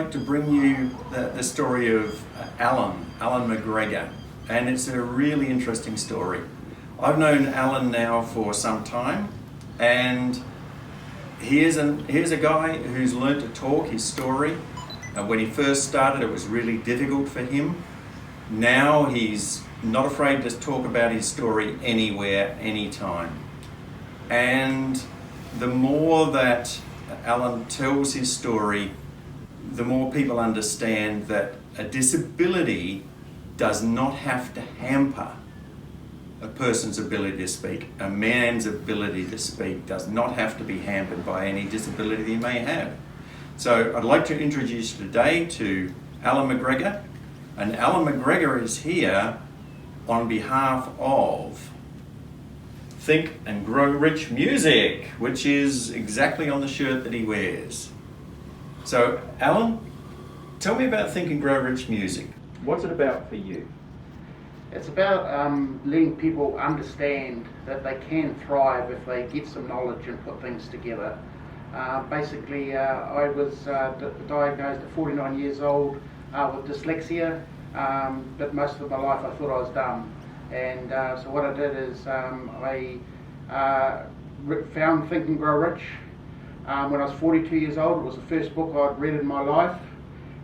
like to bring you the story of Alan McGregor, and it's a really interesting story. I've known Alan now for some time, and here's a guy who's learned to talk his story. When he first started, it was really difficult for him. Now he's not afraid to talk about his story anywhere, anytime. And the more that Alan tells his story, the more people understand that a disability does not have to hamper a person's ability to speak. A man's ability to speak does not have to be hampered by any disability he may have. So I'd like to introduce you today to Alan McGregor. And Alan McGregor is here on behalf of Think and Grow Rich Music, which is exactly on the shirt that he wears. So Alan, tell me about Think and Grow Rich Music. What's it about for you? It's about letting people understand that they can thrive if they get some knowledge and put things together. Basically, I was diagnosed at 49 years old with dyslexia, but most of my life I thought I was dumb. And so what I did is I found Think and Grow Rich when I was 42 years old. It was the first book I'd read in my life.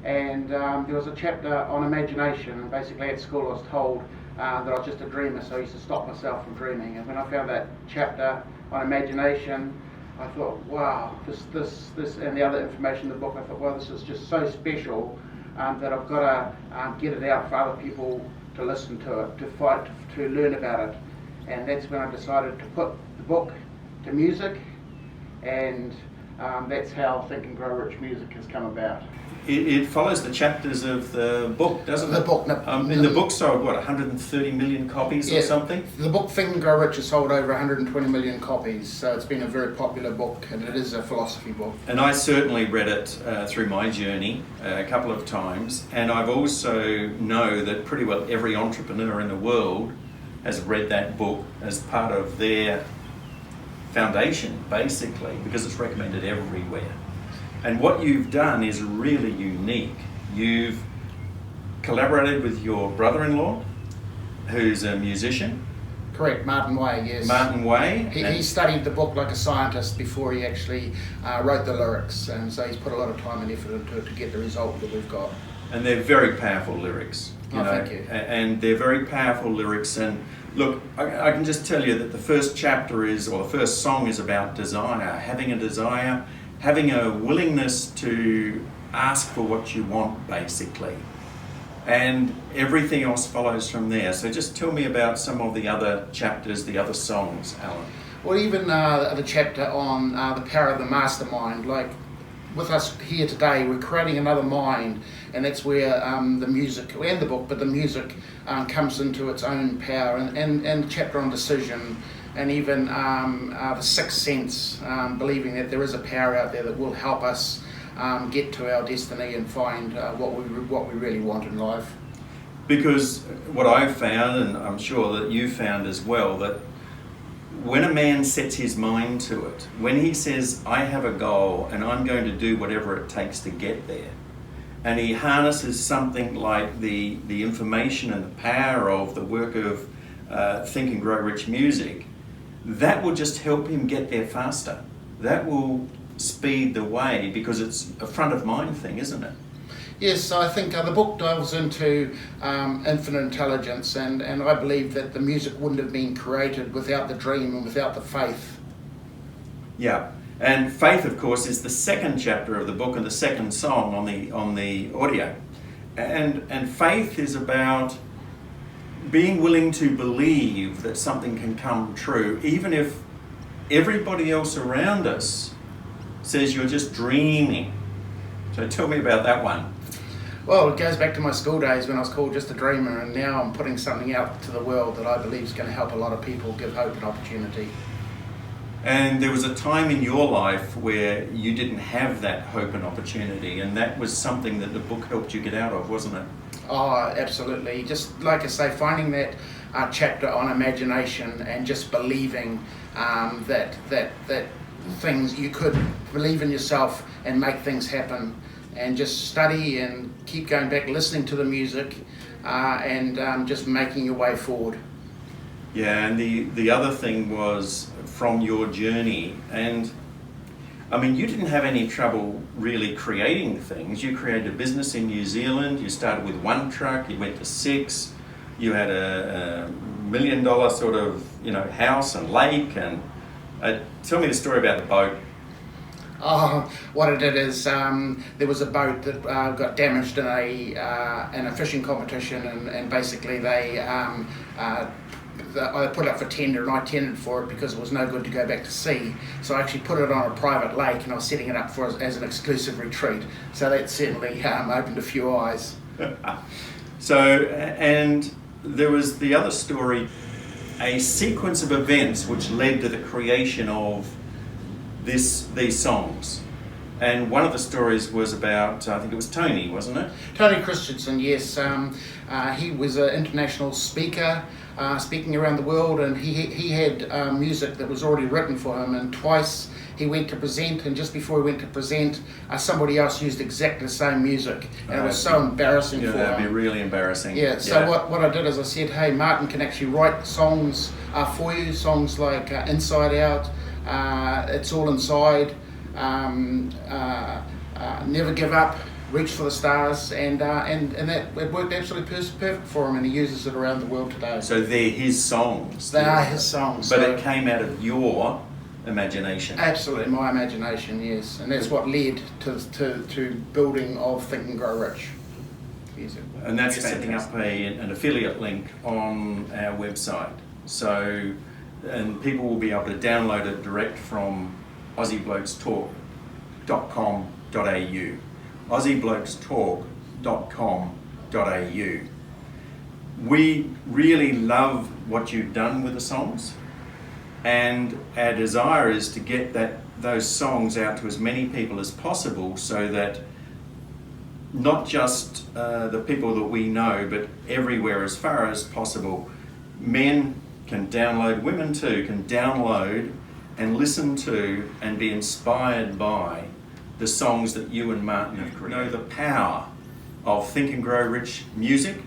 And there was a chapter on imagination, and basically at school I was told that I was just a dreamer, so I used to stop myself from dreaming. And when I found that chapter on imagination, I thought, wow, this and the other information in the book, I thought, wow, this is just so special that I've got to get it out for other people to listen to it, to fight, to learn about it. And that's when I decided to put the book to music, and that's how Think and Grow Rich Music has come about. It follows the chapters of the book, doesn't it? The book. The book sold, 130 million copies or something? The book Think and Grow Rich has sold over 120 million copies, so it's been a very popular book, and it is a philosophy book. And I certainly read it through my journey a couple of times, and I've also know that pretty well every entrepreneur in the world has read that book as part of their foundation, basically, because it's recommended everywhere. And what you've done is really unique. You've collaborated with your brother-in-law, who's a musician. Correct, Martin Way, yes. Martin Way. He studied the book like a scientist before he actually wrote the lyrics, and so he's put a lot of time and effort into it to get the result that we've got. And they're very powerful lyrics. Thank you. And they're very powerful lyrics. And look, I can just tell you that the first chapter is, or the first song is about desire, having a desire, having a willingness to ask for what you want, basically. And everything else follows from there. So just tell me about some of the other chapters, the other songs, Alan. Well, even the chapter on the power of the mastermind, like with us here today, we're creating another mind, and that's where the music, and the book, but the music comes into its own power, and the chapter on decision, and even the sixth sense, believing that there is a power out there that will help us get to our destiny and find what we really want in life. Because what I've found, and I'm sure that you found as well, that when a man sets his mind to it, when he says, I have a goal and I'm going to do whatever it takes to get there, and he harnesses something like the information and the power of the work of Think and Grow Rich Music, that will just help him get there faster. That will speed the way, because it's a front of mind thing, isn't it? Yes, I think the book delves into infinite intelligence, and I believe that the music wouldn't have been created without the dream and without the faith. Yeah, and faith, of course, is the second chapter of the book and the second song on the audio. And faith is about being willing to believe that something can come true, even if everybody else around us says you're just dreaming. So tell me about that one. Well, it goes back to my school days when I was called just a dreamer, and now I'm putting something out to the world that I believe is going to help a lot of people, give hope and opportunity. And there was a time in your life where you didn't have that hope and opportunity, and that was something that the book helped you get out of, wasn't it? Oh, absolutely. Just like I say, finding that chapter on imagination and just believing that things, you could believe in yourself and make things happen. and just study and keep going back, listening to the music, and just making your way forward. Yeah, and the other thing was from your journey, and I mean, you didn't have any trouble really creating things. You created a business in New Zealand. You started with 1 truck. You went to 6. You had a $1 million sort of, house and lake. And tell me the story about the boat. Oh, what I did is there was a boat that got damaged in a fishing competition, and basically they I put it up for tender, and I tendered for it because it was no good to go back to sea. So I actually put it on a private lake, and I was setting it up as an exclusive retreat. So that certainly opened a few eyes. So, and there was the other story, a sequence of events which led to the creation of these songs. And one of the stories was about, I think it was Tony, wasn't it? Tony Christensen, yes. He was an international speaker, speaking around the world, and he had music that was already written for him, and twice he went to present, and just before he went to present, somebody else used exactly the same music, and it was so embarrassing for him. Yeah, that'd be really embarrassing. Yeah, so what I did is I said, hey, Martin can actually write songs for you, songs like Inside Out, It's All Inside, Never Give Up, Reach for the Stars, and that it worked absolutely perfect for him, and he uses it around the world today. So they're his songs. They are his songs. But it came out of your imagination. Absolutely, my imagination, yes, and that's what led to building of Think and Grow Rich. Music. And that's setting up an affiliate link on our website. So, and people will be able to download it direct from AussieBlokesTalk.com.au. AussieBlokesTalk.com.au. We really love what you've done with the songs, and our desire is to get those songs out to as many people as possible, so that not just the people that we know, but everywhere as far as possible, men can download, women too can download and listen to and be inspired by the songs that you and Martin have created. Know the power of Think and Grow Rich music